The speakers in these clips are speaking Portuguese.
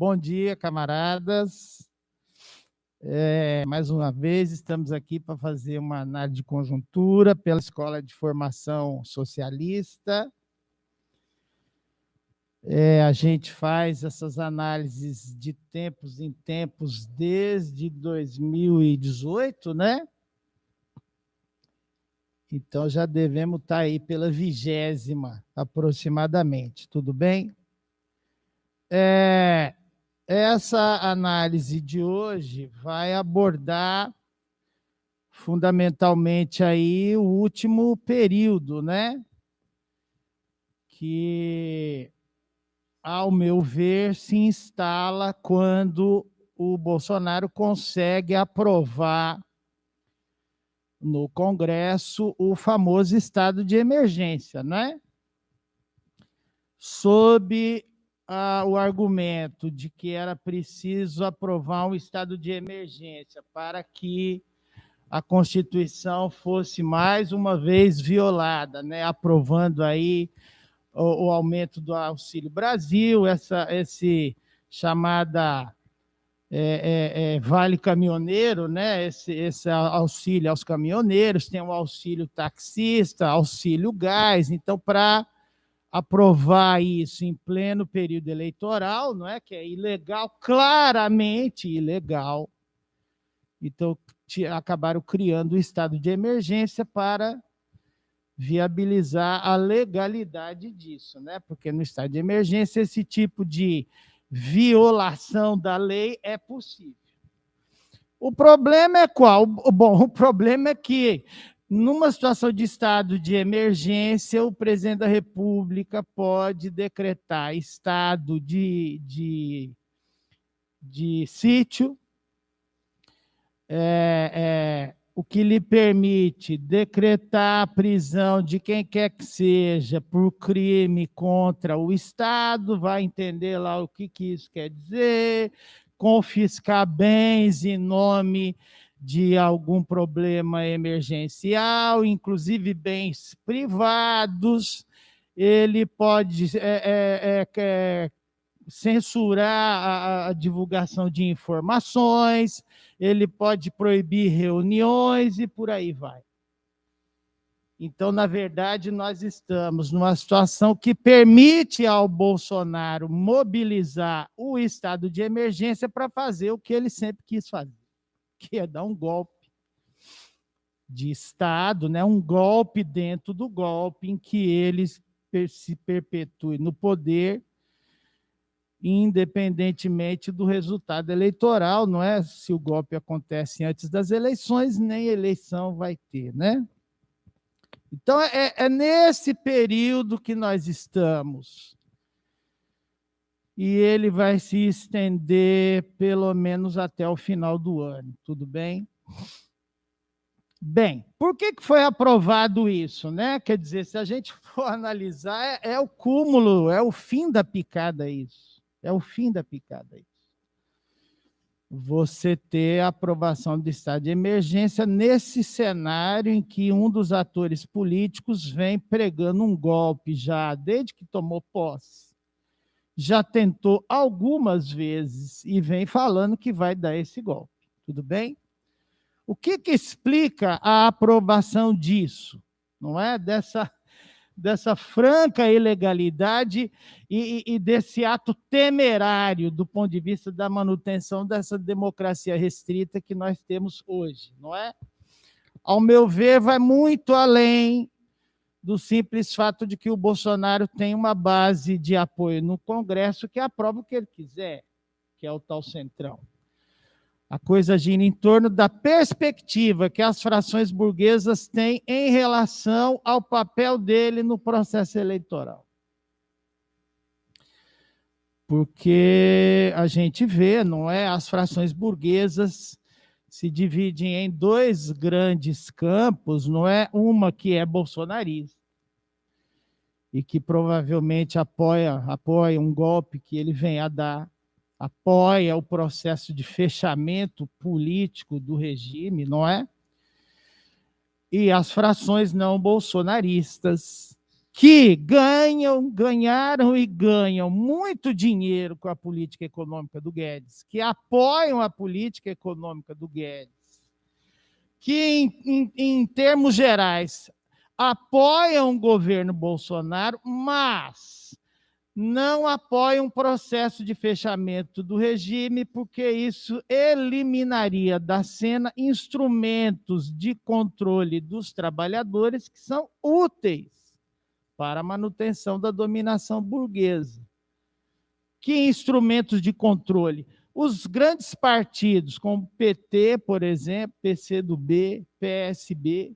Bom dia, camaradas. Mais uma vez, estamos aqui para fazer uma análise de conjuntura pela Escola de Formação Socialista. A gente faz essas análises de tempos em tempos desde 2018, né? Então, já devemos estar aí pela 20ª, aproximadamente, tudo bem? Essa análise de hoje vai abordar fundamentalmente aí o último período, né? Que, ao meu ver, se instala quando o Bolsonaro consegue aprovar no Congresso o famoso estado de emergência, né? Sob o argumento de que era preciso aprovar um estado de emergência para que a Constituição fosse mais uma vez violada, né? Aprovando aí o aumento do Auxílio Brasil, esse chamada Vale Caminhoneiro, né? Esse auxílio aos caminhoneiros, tem o auxílio taxista, auxílio gás. Então, para aprovar isso em pleno período eleitoral, não é? Que é ilegal, claramente ilegal. Então, acabaram criando o estado de emergência para viabilizar a legalidade disso, né? Porque no estado de emergência esse tipo de violação da lei é possível. O problema é qual? Bom, o problema é que numa situação de estado de emergência, o presidente da República pode decretar estado de sítio, o que lhe permite decretar a prisão de quem quer que seja por crime contra o Estado, vai entender lá o que isso quer dizer, confiscar bens em nome de algum problema emergencial, inclusive bens privados. Ele pode censurar a divulgação de informações, ele pode proibir reuniões e por aí vai. Então, na verdade, nós estamos numa situação que permite ao Bolsonaro mobilizar o estado de emergência para fazer o que ele sempre quis fazer, que é dar um golpe de Estado, né? Um golpe dentro do golpe, em que ele se perpetue no poder, independentemente do resultado eleitoral, não é? Se o golpe acontece antes das eleições, nem eleição vai ter, né? Então, é nesse período que nós estamos. E ele vai se estender pelo menos até o final do ano, tudo bem? Bem, por que foi aprovado isso, né? Quer dizer, se a gente for analisar, é o cúmulo, é o fim da picada isso. É o fim da picada isso. Você ter a aprovação do estado de emergência nesse cenário em que um dos atores políticos vem pregando um golpe já desde que tomou posse. Já tentou algumas vezes e vem falando que vai dar esse golpe. Tudo bem? O que explica a aprovação disso? Não é? Dessa franca ilegalidade e desse ato temerário do ponto de vista da manutenção dessa democracia restrita que nós temos hoje, não é? Ao meu ver, vai muito além do simples fato de que o Bolsonaro tem uma base de apoio no Congresso que aprova o que ele quiser, que é o tal centrão. A coisa gira em torno da perspectiva que as frações burguesas têm em relação ao papel dele no processo eleitoral. Porque a gente vê, não é? As frações burguesas se dividem em dois grandes campos, não é? Uma que é bolsonarista e que provavelmente apoia um golpe que ele vem a dar, apoia o processo de fechamento político do regime, não é? E as frações não bolsonaristas, que ganharam e ganham muito dinheiro com a política econômica do Guedes, que apoiam a política econômica do Guedes, que, em termos gerais, apoiam o governo Bolsonaro, mas não apoiam um processo de fechamento do regime, porque isso eliminaria da cena instrumentos de controle dos trabalhadores que são úteis para a manutenção da dominação burguesa. Que instrumentos de controle? Os grandes partidos, como PT, por exemplo, PCdoB, PSB,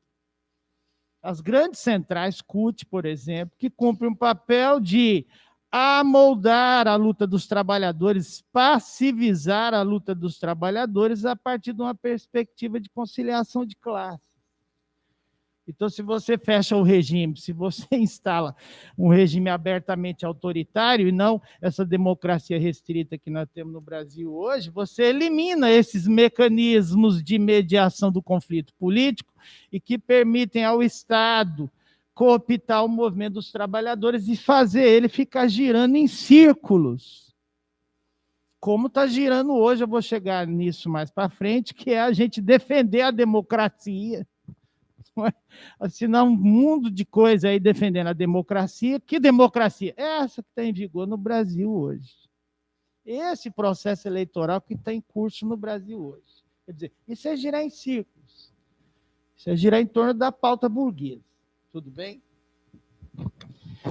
as grandes centrais, CUT, por exemplo, que cumprem um papel de amoldar a luta dos trabalhadores, passivizar a luta dos trabalhadores a partir de uma perspectiva de conciliação de classe. Então, se você fecha o regime, se você instala um regime abertamente autoritário e não essa democracia restrita que nós temos no Brasil hoje, você elimina esses mecanismos de mediação do conflito político e que permitem ao Estado cooptar o movimento dos trabalhadores e fazer ele ficar girando em círculos. Como está girando hoje, eu vou chegar nisso mais para frente, que é a gente defender a democracia, assinar um mundo de coisa aí defendendo a democracia. Que democracia? Essa que está em vigor no Brasil hoje. Esse processo eleitoral que está em curso no Brasil hoje. Quer dizer, isso é girar em círculos. Isso é girar em torno da pauta burguesa. Tudo bem?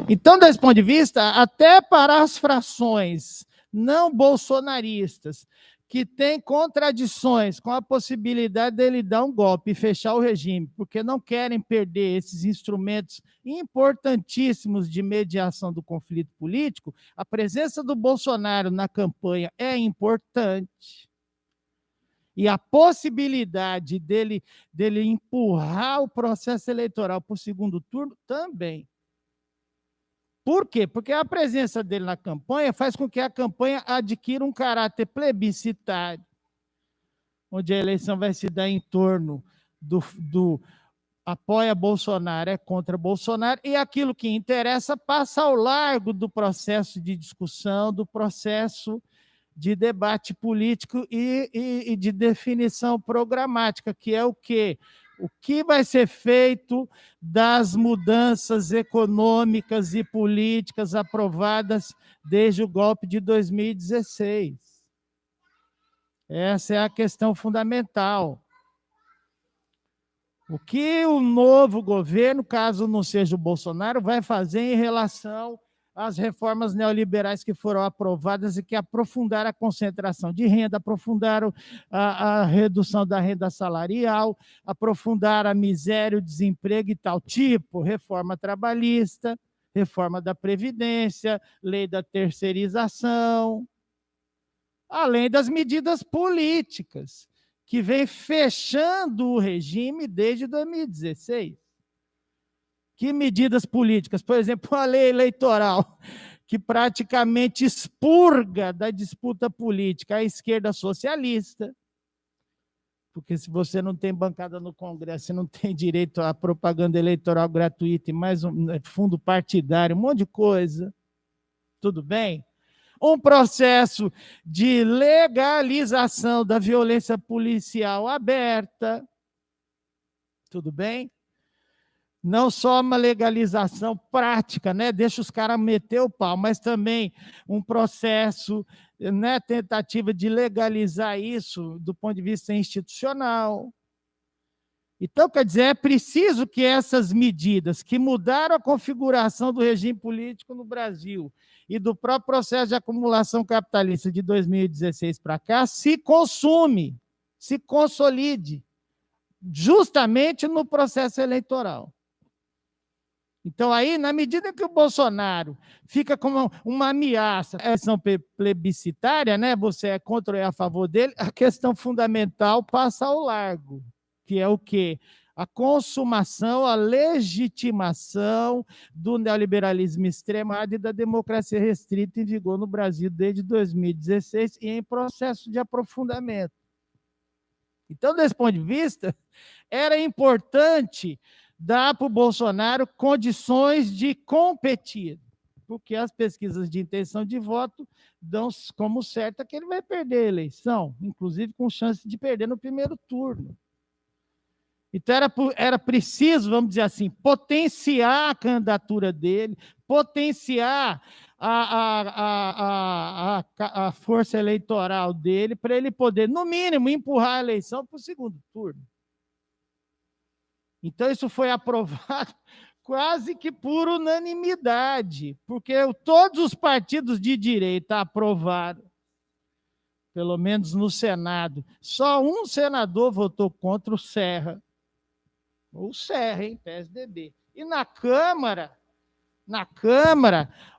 Então, desse ponto de vista, até para as frações não bolsonaristas, que tem contradições com a possibilidade dele dar um golpe e fechar o regime, porque não querem perder esses instrumentos importantíssimos de mediação do conflito político, a presença do Bolsonaro na campanha é importante. E a possibilidade dele empurrar o processo eleitoral para o segundo turno também. Por quê? Porque a presença dele na campanha faz com que a campanha adquira um caráter plebiscitário, onde a eleição vai se dar em torno do apoia Bolsonaro, é contra Bolsonaro, e aquilo que interessa passa ao largo do processo de discussão, do processo de debate político e de definição programática, que é o quê? O que vai ser feito das mudanças econômicas e políticas aprovadas desde o golpe de 2016? Essa é a questão fundamental. O que o novo governo, caso não seja o Bolsonaro, vai fazer em relação às reformas neoliberais que foram aprovadas e que aprofundaram a concentração de renda, aprofundaram a redução da renda salarial, aprofundaram a miséria, o desemprego e tal, tipo reforma trabalhista, reforma da Previdência, lei da terceirização, além das medidas políticas, que vem fechando o regime desde 2016. Que medidas políticas? Por exemplo, a lei eleitoral, que praticamente expurga da disputa política a esquerda socialista, porque se você não tem bancada no Congresso, você não tem direito à propaganda eleitoral gratuita e mais um fundo partidário, um monte de coisa. Tudo bem? Um processo de legalização da violência policial aberta. Tudo bem? Não só uma legalização prática, né? Deixa os caras meter o pau, mas também um processo, né? Tentativa de legalizar isso do ponto de vista institucional. Então, quer dizer, é preciso que essas medidas que mudaram a configuração do regime político no Brasil e do próprio processo de acumulação capitalista de 2016 para cá se consume, se consolide, justamente no processo eleitoral. Então, aí, na medida que o Bolsonaro fica como uma ameaça à eleição plebiscitária, né? Você é contra ou é a favor dele, a questão fundamental passa ao largo, que é o quê? A consumação, a legitimação do neoliberalismo extremado e da democracia restrita em vigor no Brasil desde 2016 e em processo de aprofundamento. Então, desse ponto de vista, era importante dá para o Bolsonaro condições de competir, porque as pesquisas de intenção de voto dão como certa que ele vai perder a eleição, inclusive com chance de perder no primeiro turno. Então, era preciso, vamos dizer assim, potenciar a candidatura dele, potenciar a força eleitoral dele, para ele poder, no mínimo, empurrar a eleição para o segundo turno. Então, isso foi aprovado quase que por unanimidade, porque todos os partidos de direita aprovaram, pelo menos no Senado. Só um senador votou contra, o Serra, hein, PSDB. E na Câmara,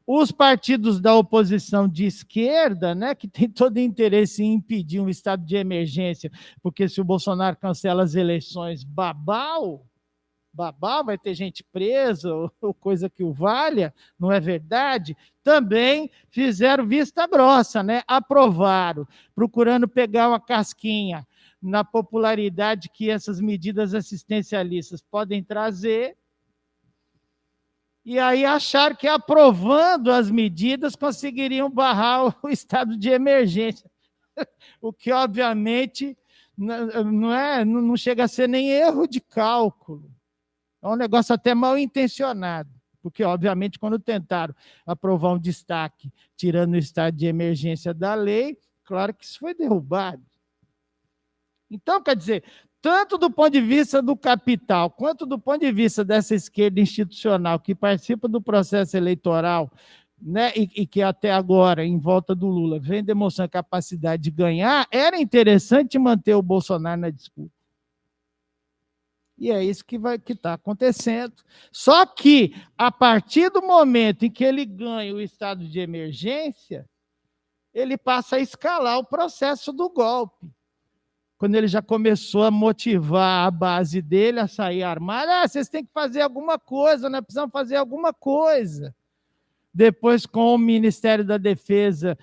os partidos da oposição de esquerda, né, que tem todo interesse em impedir um estado de emergência, porque se o Bolsonaro cancela as eleições, babau, vai ter gente presa, ou coisa que o valha, não é verdade? Também fizeram vista grossa, né? Aprovaram, procurando pegar uma casquinha na popularidade que essas medidas assistencialistas podem trazer, e aí acharam que aprovando as medidas conseguiriam barrar o estado de emergência, o que obviamente não chega a ser nem erro de cálculo, é um negócio até mal intencionado, porque obviamente quando tentaram aprovar um destaque tirando o estado de emergência da lei, claro que isso foi derrubado. Então, quer dizer, tanto do ponto de vista do capital, quanto do ponto de vista dessa esquerda institucional que participa do processo eleitoral, né, e que até agora, em volta do Lula, vem demonstrando capacidade de ganhar, era interessante manter o Bolsonaro na disputa. E é isso que está acontecendo. Só que, a partir do momento em que ele ganha o estado de emergência, ele passa a escalar o processo do golpe. Quando ele já começou a motivar a base dele a sair armada, vocês têm que fazer alguma coisa, nós precisamos fazer alguma coisa. Depois, com o Ministério da Defesa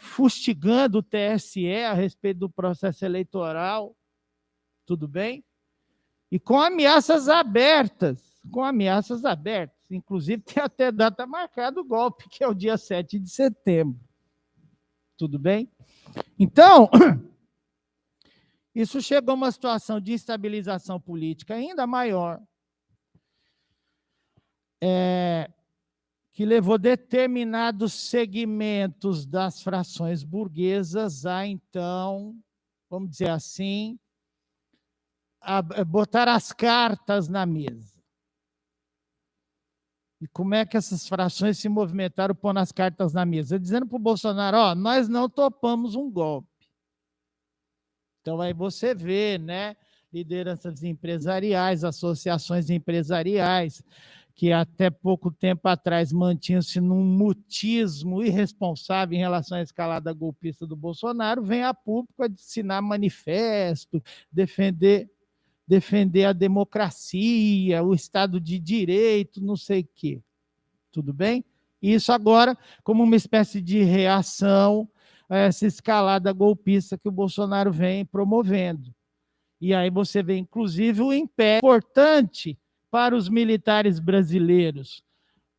fustigando o TSE a respeito do processo eleitoral, tudo bem? E com ameaças abertas, inclusive tem até data marcada o golpe, que é o dia 7 de setembro. Tudo bem? Então, isso chegou a uma situação de instabilização política ainda maior, que levou determinados segmentos das frações burguesas a, então, vamos dizer assim, a botar as cartas na mesa. E como é que essas frações se movimentaram pondo as cartas na mesa? Dizendo para o Bolsonaro, nós não topamos um golpe. Então, aí você vê, né, lideranças empresariais, associações empresariais, que até pouco tempo atrás mantinham-se num mutismo irresponsável em relação à escalada golpista do Bolsonaro, vem a público assinar manifesto, defender a democracia, o Estado de Direito, não sei o quê. Tudo bem? Isso agora como uma espécie de reação a essa escalada golpista que o Bolsonaro vem promovendo. E aí você vê, inclusive, o império importante para os militares brasileiros.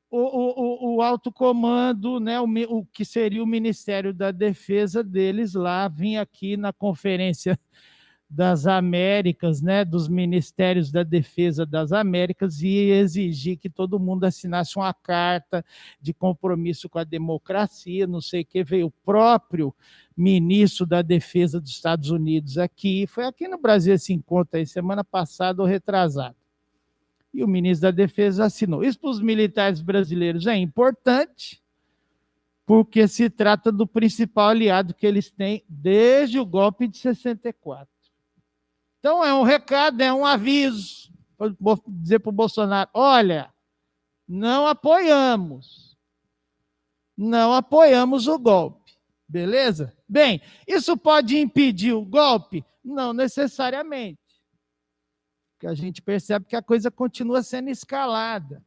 O alto comando, né, o que seria o Ministério da Defesa deles lá, vinha aqui na Conferência das Américas, né, dos Ministérios da Defesa das Américas, e exigir que todo mundo assinasse uma carta de compromisso com a democracia, não sei o que, veio o próprio ministro da Defesa dos Estados Unidos aqui, foi aqui no Brasil esse encontro aí, semana passada ou retrasada. E o ministro da Defesa assinou. Isso para os militares brasileiros é importante, porque se trata do principal aliado que eles têm desde o golpe de 64. Então, é um recado, é um aviso, vou dizer para o Bolsonaro, olha, não apoiamos o golpe, beleza? Bem, isso pode impedir o golpe? Não necessariamente, porque a gente percebe que a coisa continua sendo escalada,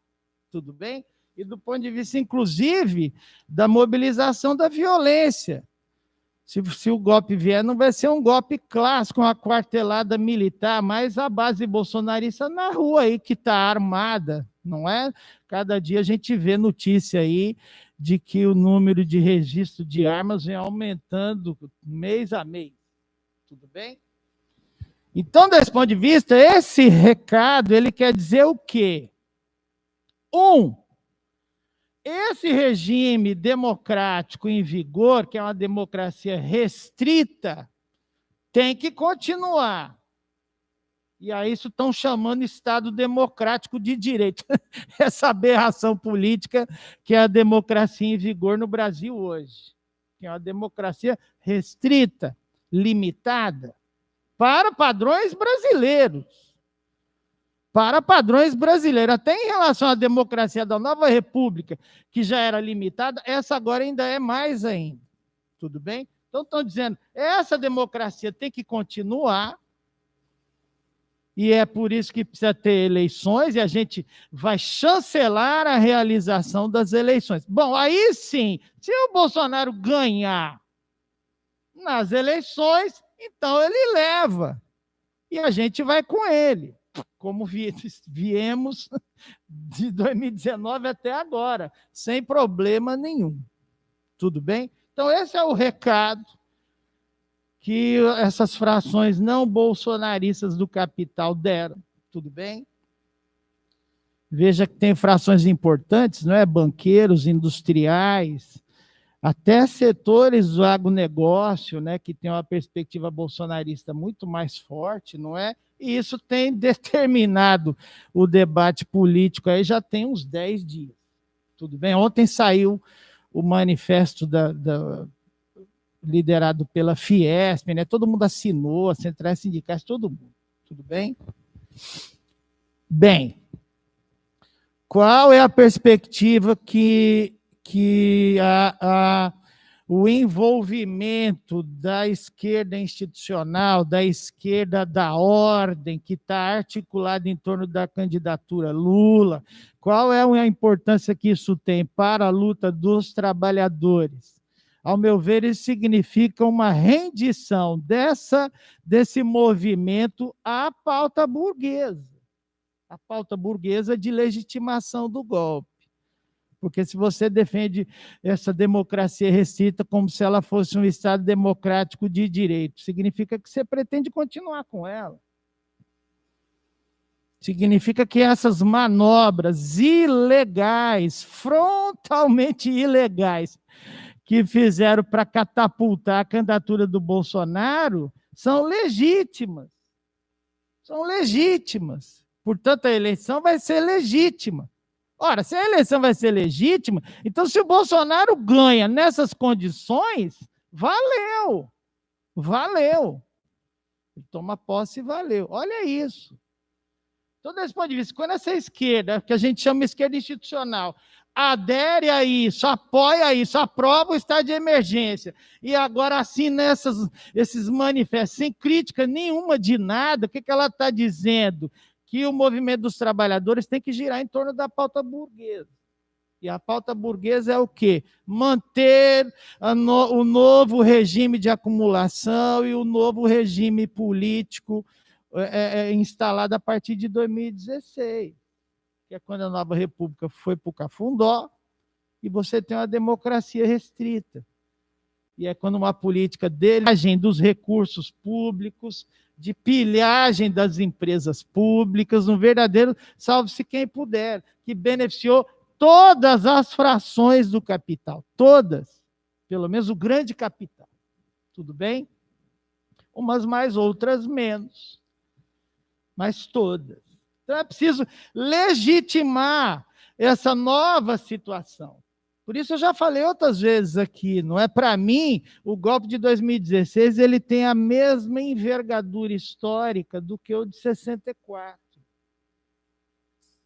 tudo bem? E do ponto de vista, inclusive, da mobilização da violência. Se o golpe vier, não vai ser um golpe clássico, uma quartelada militar, mas a base bolsonarista na rua aí, que está armada, não é? Cada dia a gente vê notícia aí de que o número de registro de armas vem aumentando mês a mês. Tudo bem? Então, desse ponto de vista, esse recado, ele quer dizer o quê? Esse regime democrático em vigor, que é uma democracia restrita, tem que continuar. E aí isso estão chamando Estado democrático de direito. Essa aberração política que é a democracia em vigor no Brasil hoje. Que é uma democracia restrita, limitada, para padrões brasileiros. Para padrões brasileiros. Até em relação à democracia da Nova República, que já era limitada, essa agora ainda é mais ainda. Tudo bem? Então, estão dizendo, essa democracia tem que continuar, e é por isso que precisa ter eleições, e a gente vai chancelar a realização das eleições. Bom, aí sim, se o Bolsonaro ganhar nas eleições, então ele leva, e a gente vai com ele. Como viemos de 2019 até agora, sem problema nenhum. Tudo bem? Então, esse é o recado que essas frações não bolsonaristas do capital deram. Tudo bem? Veja que tem frações importantes, não é? Banqueiros, industriais, até setores do agronegócio, né, que tem uma perspectiva bolsonarista muito mais forte, não é? E isso tem determinado o debate político aí já tem uns 10 dias. Tudo bem? Ontem saiu o manifesto liderado pela Fiesp, né? Todo mundo assinou, as centrais sindicais, todo mundo. Tudo bem? Bem, qual é a perspectiva que o envolvimento da esquerda institucional, da esquerda da ordem, que está articulada em torno da candidatura Lula, qual é a importância que isso tem para a luta dos trabalhadores? Ao meu ver, isso significa uma rendição desse movimento à pauta burguesa, a pauta burguesa de legitimação do golpe. Porque se você defende essa democracia restrita como se ela fosse um Estado democrático de direito, significa que você pretende continuar com ela. Significa que essas manobras ilegais, frontalmente ilegais, que fizeram para catapultar a candidatura do Bolsonaro, são legítimas. São legítimas. Portanto, a eleição vai ser legítima. Ora, se a eleição vai ser legítima, então se o Bolsonaro ganha nessas condições, valeu. Valeu. Ele toma posse e valeu. Olha isso. Então, desse ponto de vista, quando essa esquerda, que a gente chama esquerda institucional, adere a isso, apoia isso, aprova o estado de emergência, e agora assina esses manifestos, sem crítica nenhuma de nada, o que ela está dizendo? Que o movimento dos trabalhadores tem que girar em torno da pauta burguesa. E a pauta burguesa é o quê? Manter o novo regime de acumulação e o novo regime político instalado a partir de 2016, que é quando a Nova República foi para o Cafundó, e você tem uma democracia restrita. E é quando uma política de pilhagem dos recursos públicos, de pilhagem das empresas públicas, um verdadeiro salve-se quem puder, que beneficiou todas as frações do capital, todas, pelo menos o grande capital. Tudo bem? Umas mais, outras menos, mas todas. Então é preciso legitimar essa nova situação. Por isso eu já falei outras vezes aqui, não é? Para mim, o golpe de 2016 ele tem a mesma envergadura histórica do que o de 64.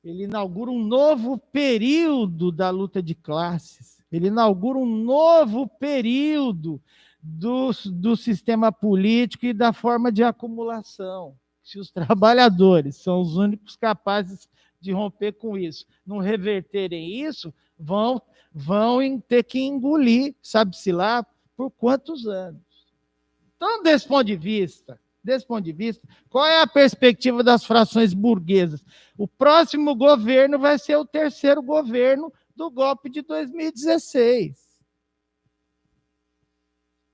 Ele inaugura um novo período da luta de classes, ele inaugura um novo período do sistema político e da forma de acumulação. Se os trabalhadores são os únicos capazes de romper com isso, não reverterem isso, vão ter que engolir, sabe-se lá, por quantos anos. Então, desse ponto de vista, qual é a perspectiva das frações burguesas? O próximo governo vai ser o terceiro governo do golpe de 2016.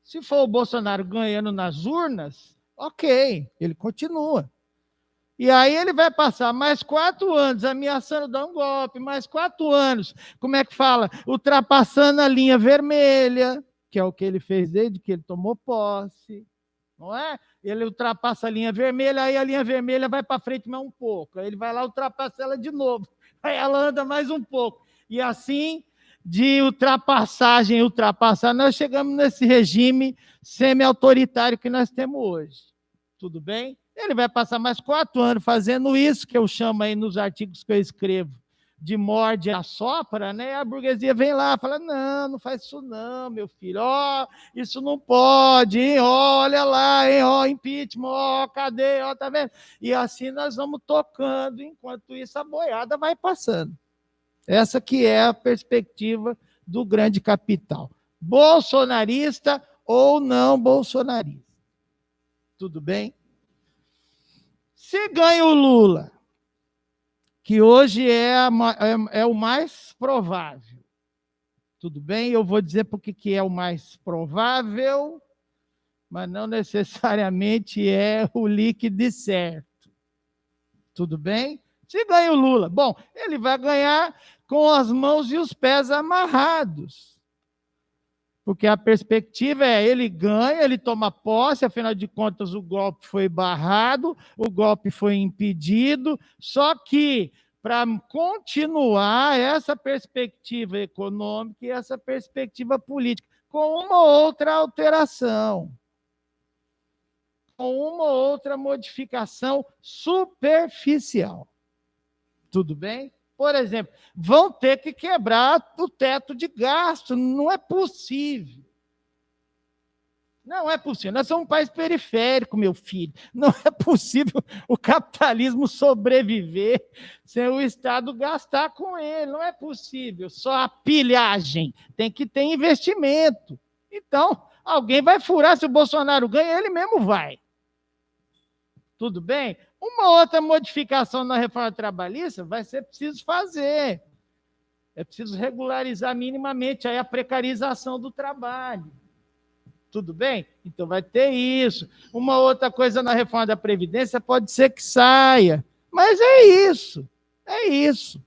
Se for o Bolsonaro ganhando nas urnas, ok, ele continua. E aí ele vai passar mais 4 anos ameaçando dar um golpe, mais 4 anos, como é que fala? Ultrapassando a linha vermelha, que é o que ele fez desde que ele tomou posse, não é? Ele ultrapassa a linha vermelha, aí a linha vermelha vai para frente mais um pouco, aí ele vai lá, ultrapassa ela de novo, aí ela anda mais um pouco. E assim, de ultrapassagem em ultrapassar, nós chegamos nesse regime semi-autoritário que nós temos hoje. Tudo bem? Ele vai passar mais 4 anos fazendo isso, que eu chamo aí nos artigos que eu escrevo, de morde a assopra, né? A burguesia vem lá, fala, não, não faz isso não, meu filho, ó, isso não pode, hein? Ó, olha lá, hein? Ó, impeachment, ó, cadeia, ó, tá vendo? E assim nós vamos tocando, enquanto isso a boiada vai passando. Essa que é a perspectiva do grande capital. Bolsonarista ou não bolsonarista. Tudo bem? Se ganha o Lula, que hoje é o mais provável, tudo bem? Eu vou dizer porque que é o mais provável, mas não necessariamente é o líquido certo. Tudo bem? Se ganha o Lula, bom, ele vai ganhar com as mãos e os pés amarrados. Porque a perspectiva é ele ganha, ele toma posse, afinal de contas o golpe foi barrado, o golpe foi impedido, só que para continuar essa perspectiva econômica e essa perspectiva política, com uma outra alteração, com uma outra modificação superficial. Tudo bem? Por exemplo, vão ter que quebrar o teto de gasto. Não é possível. Não é possível. Nós somos um país periférico, meu filho. Não é possível o capitalismo sobreviver sem o Estado gastar com ele. Não é possível. Só a pilhagem. Tem que ter investimento. Então, alguém vai furar. Se o Bolsonaro ganha, ele mesmo vai. Tudo bem? Uma outra modificação na reforma trabalhista vai ser preciso fazer. É preciso regularizar minimamente aí a precarização do trabalho. Tudo bem? Então vai ter isso. Uma outra coisa na reforma da Previdência pode ser que saia. Mas é isso. É isso.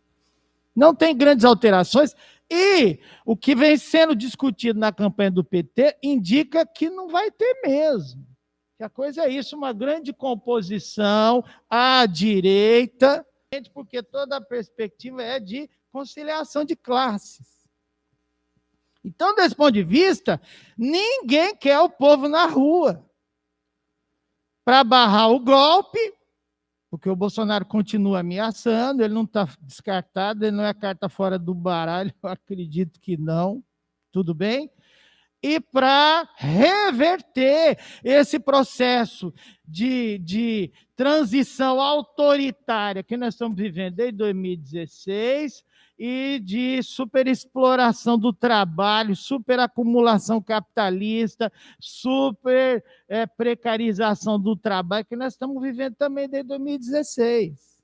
Não tem grandes alterações. E o que vem sendo discutido na campanha do PT indica que não vai ter mesmo. Que a coisa é isso, uma grande composição à direita, porque toda a perspectiva é de conciliação de classes. Então, desse ponto de vista, ninguém quer o povo na rua para barrar o golpe, porque o Bolsonaro continua ameaçando, ele não está descartado, ele não é carta fora do baralho, eu acredito que não, tudo bem? E para reverter esse processo de transição autoritária que nós estamos vivendo desde 2016 e de superexploração do trabalho, superacumulação capitalista, super precarização do trabalho que nós estamos vivendo também desde 2016.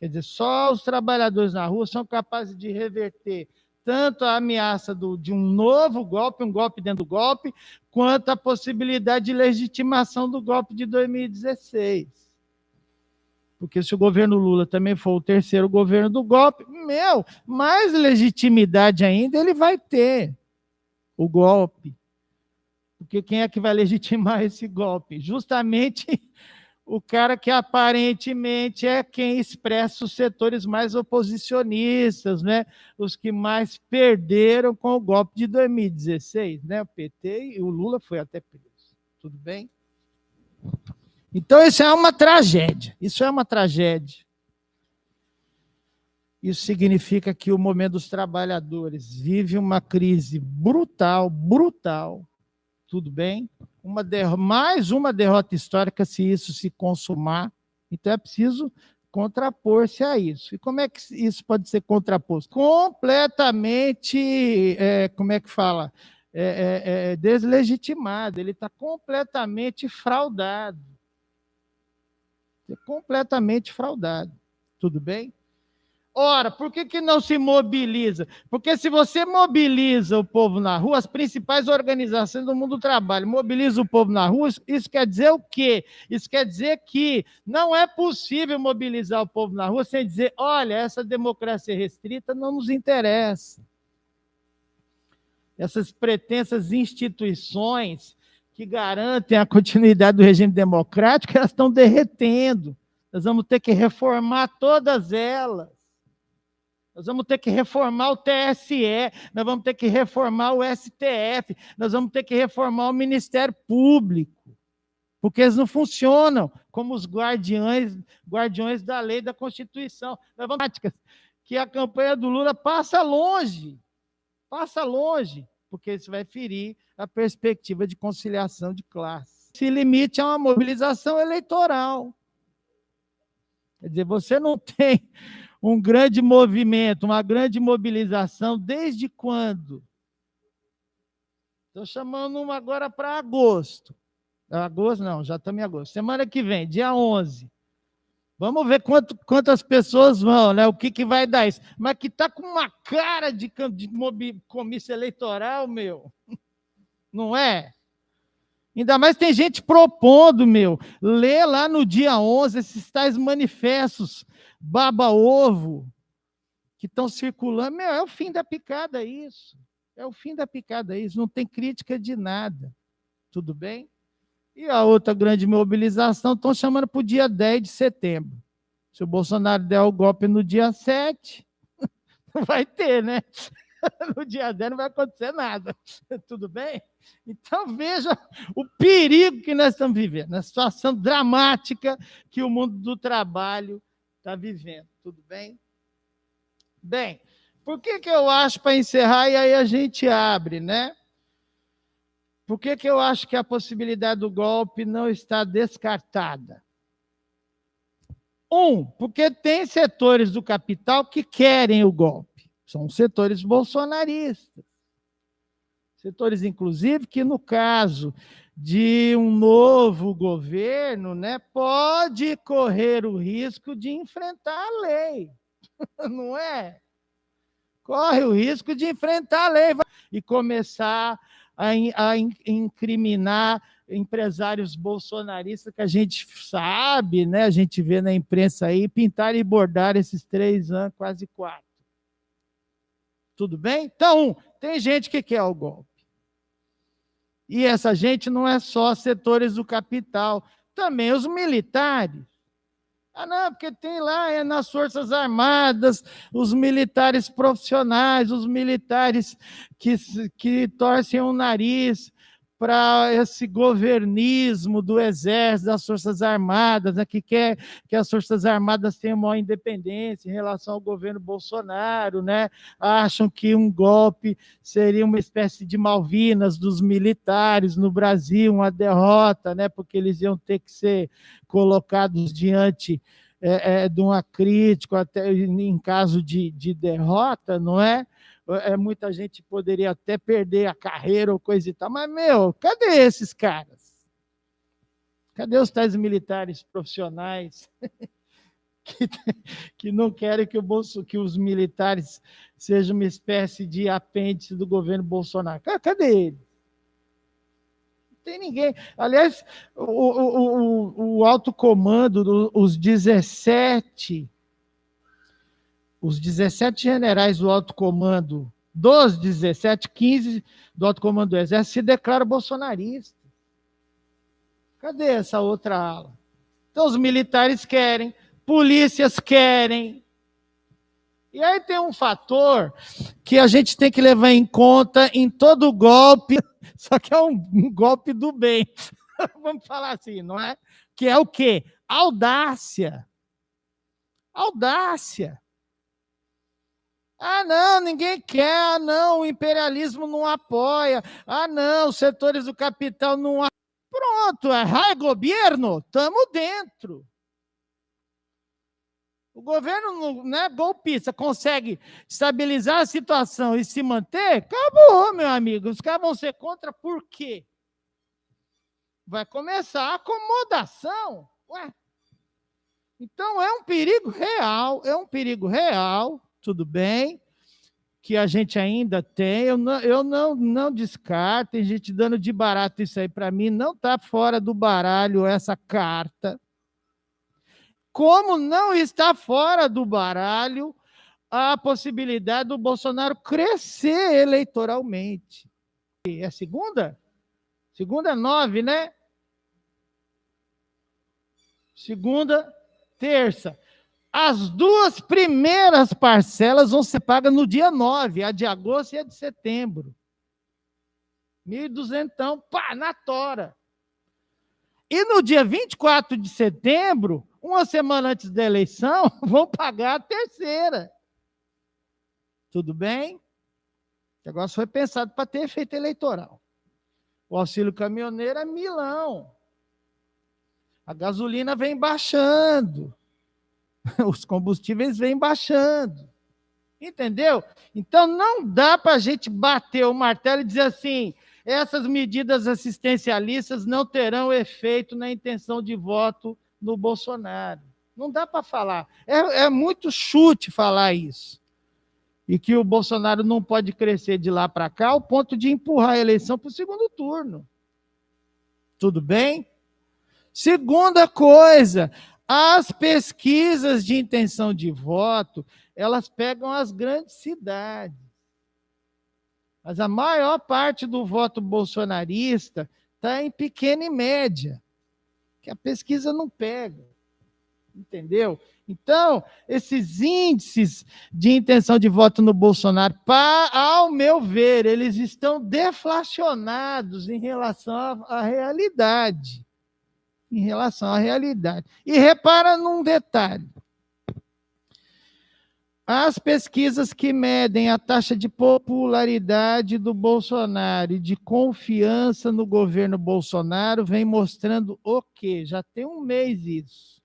Quer dizer, só os trabalhadores na rua são capazes de reverter tanto a ameaça de um novo golpe, um golpe dentro do golpe, quanto a possibilidade de legitimação do golpe de 2016. Porque se o governo Lula também for o terceiro governo do golpe, mais legitimidade ainda ele vai ter, o golpe. Porque quem é que vai legitimar esse golpe? Justamente o cara que aparentemente é quem expressa os setores mais oposicionistas, né? Os que mais perderam com o golpe de 2016, né? O PT e o Lula foi até preso. Tudo bem? Então, isso é uma tragédia. Isso é uma tragédia. Isso significa que o movimento dos trabalhadores vive uma crise brutal, tudo bem? Mais uma derrota histórica se isso se consumar. Então é preciso contrapor-se a isso. E como é que isso pode ser contraposto? Completamente, como é que fala? deslegitimado, ele está completamente fraudado. Completamente fraudado. Tudo bem? Ora, por que não se mobiliza? Porque se você mobiliza o povo na rua, as principais organizações do mundo do trabalho mobilizam o povo na rua, isso quer dizer o quê? Isso quer dizer que não é possível mobilizar o povo na rua sem dizer, olha, essa democracia restrita não nos interessa. Essas pretensas instituições que garantem a continuidade do regime democrático, elas estão derretendo. Nós vamos ter que reformar todas elas. Nós vamos ter que reformar o TSE, nós vamos ter que reformar o STF, nós vamos ter que reformar o Ministério Público, porque eles não funcionam como os guardiões da lei da Constituição. Nós vamos que a campanha do Lula passa longe, porque isso vai ferir a perspectiva de conciliação de classe. Se limite a uma mobilização eleitoral. Quer dizer, você não tem um grande movimento, uma grande mobilização, desde quando? Estou chamando uma agora para agosto. Agosto não, já estamos em agosto. Semana que vem, dia 11. Vamos ver quantas pessoas vão, né? O que vai dar isso. Mas que está com uma cara de comício eleitoral, meu. Não é? Ainda mais tem gente propondo, meu. Lê lá no dia 11 esses tais manifestos baba-ovo que estão circulando. Meu, é o fim da picada isso. É o fim da picada isso. Não tem crítica de nada. Tudo bem? E a outra grande mobilização estão chamando para o dia 10 de setembro. Se o Bolsonaro der o golpe no dia 7, não vai ter, né? No dia 10 não vai acontecer nada. Tudo bem? Então, veja o perigo que nós estamos vivendo, a situação dramática que o mundo do trabalho está vivendo. Tudo bem? Bem, por que eu acho, para encerrar, e aí a gente abre, né? Por que eu acho que a possibilidade do golpe não está descartada? Porque tem setores do capital que querem o golpe. São setores bolsonaristas. Setores, inclusive, que no caso de um novo governo, né, pode correr o risco de enfrentar a lei. Não é? Corre o risco de enfrentar a lei e começar a incriminar empresários bolsonaristas que a gente sabe, né? A gente vê na imprensa aí, pintar e bordar esses 3 anos, quase 4. Tudo bem? Então, tem gente que quer o golpe. E essa gente não é só setores do capital, também os militares. Ah, não, porque tem lá nas Forças Armadas os militares profissionais, os militares que torcem o nariz para esse governismo do Exército, das Forças Armadas, né, que quer que as Forças Armadas tenham maior independência em relação ao governo Bolsonaro, né? Acham que um golpe seria uma espécie de Malvinas dos militares no Brasil, uma derrota, né? Porque eles iam ter que ser colocados diante de uma crítica, até em caso de derrota, não é? Muita gente poderia até perder a carreira ou coisa e tal, mas, meu, cadê esses caras? Cadê os tais militares profissionais que não querem que os militares sejam uma espécie de apêndice do governo Bolsonaro? Cadê eles? Não tem ninguém. Aliás, o alto comando, os 17 generais do alto comando, dos 17, 15 do alto comando do Exército se declaram bolsonaristas. Cadê essa outra ala? Então, os militares querem, polícias querem. E aí tem um fator que a gente tem que levar em conta em todo golpe, só que é um golpe do bem. Vamos falar assim, não é? Que é o quê? Audácia. Audácia. Ah, não, ninguém quer. Ah, não, o imperialismo não apoia. Ah, não, os setores do capital não apoiam. Pronto, é governo, estamos dentro. O governo não é golpista, consegue estabilizar a situação e se manter, acabou, meu amigo. Os caras vão ser contra por quê? Vai começar a acomodação. Ué. Então, é um perigo real, tudo bem, que a gente ainda tem, eu não descarto, tem gente dando de barato isso aí para mim, não está fora do baralho essa carta. Como não está fora do baralho a possibilidade do Bolsonaro crescer eleitoralmente. É segunda? Segunda é 9, né? Segunda, terça. As duas primeiras parcelas vão ser pagas no dia 9, a de agosto e a de setembro. 1.200, pá, na tora. E no dia 24 de setembro, uma semana antes da eleição, vão pagar a terceira. Tudo bem? O negócio foi pensado para ter efeito eleitoral. O auxílio caminhoneiro é milão. A gasolina vem baixando. Os combustíveis vêm baixando. Entendeu? Então, não dá para a gente bater o martelo e dizer assim, essas medidas assistencialistas não terão efeito na intenção de voto no Bolsonaro. Não dá para falar. É muito chute falar isso. E que o Bolsonaro não pode crescer de lá para cá ao ponto de empurrar a eleição para o segundo turno. Tudo bem? Segunda coisa, as pesquisas de intenção de voto, elas pegam as grandes cidades. Mas a maior parte do voto bolsonarista está em pequena e média, que a pesquisa não pega. Entendeu? Então, esses índices de intenção de voto no Bolsonaro, ao meu ver, eles estão deflacionados em relação à realidade. Em relação à realidade. E repara num detalhe. As pesquisas que medem a taxa de popularidade do Bolsonaro e de confiança no governo Bolsonaro vem mostrando o quê? Já tem um mês isso.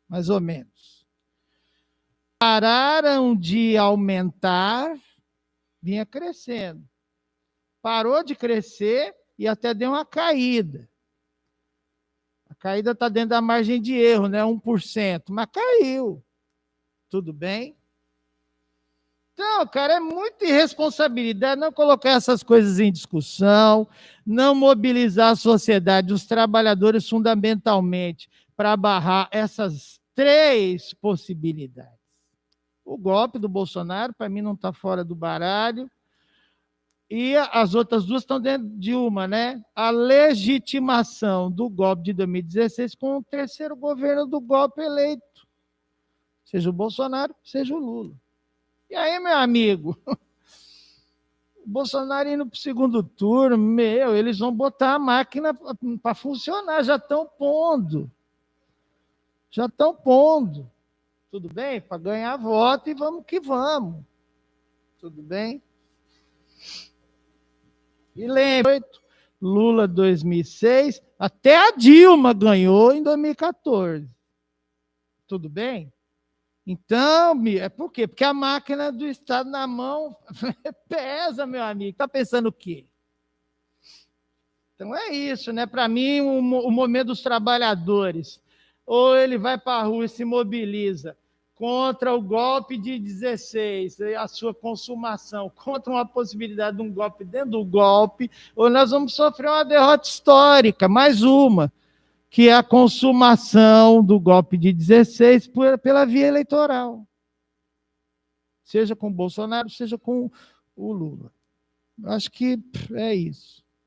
Mais ou menos. Pararam de aumentar, vinha crescendo. Parou de crescer e até deu uma caída. A caída está dentro da margem de erro, né? 1%, mas caiu. Tudo bem? Então, cara, é muita irresponsabilidade não colocar essas coisas em discussão, não mobilizar a sociedade, os trabalhadores fundamentalmente, para barrar essas três possibilidades. O golpe do Bolsonaro, para mim, não está fora do baralho, e as outras duas estão dentro de uma, né? A legitimação do golpe de 2016 com o terceiro governo do golpe eleito. Seja o Bolsonaro, seja o Lula. E aí, meu amigo, o Bolsonaro indo para o segundo turno, eles vão botar a máquina para funcionar, já estão pondo. Já estão pondo. Tudo bem? Para ganhar voto e vamos que vamos. Tudo bem? E lembre, Lula 2006, até a Dilma ganhou em 2014. Tudo bem? Então, é por quê? Porque a máquina do Estado na mão pesa, meu amigo. Está pensando o quê? Então é isso, né? Para mim, o momento dos trabalhadores, ou ele vai para a rua e se mobiliza contra o golpe de 16, a sua consumação, contra uma possibilidade de um golpe dentro do golpe, ou nós vamos sofrer uma derrota histórica, mais uma, que é a consumação do golpe de 16 pela via eleitoral. Seja com o Bolsonaro, seja com o Lula. Acho que é isso.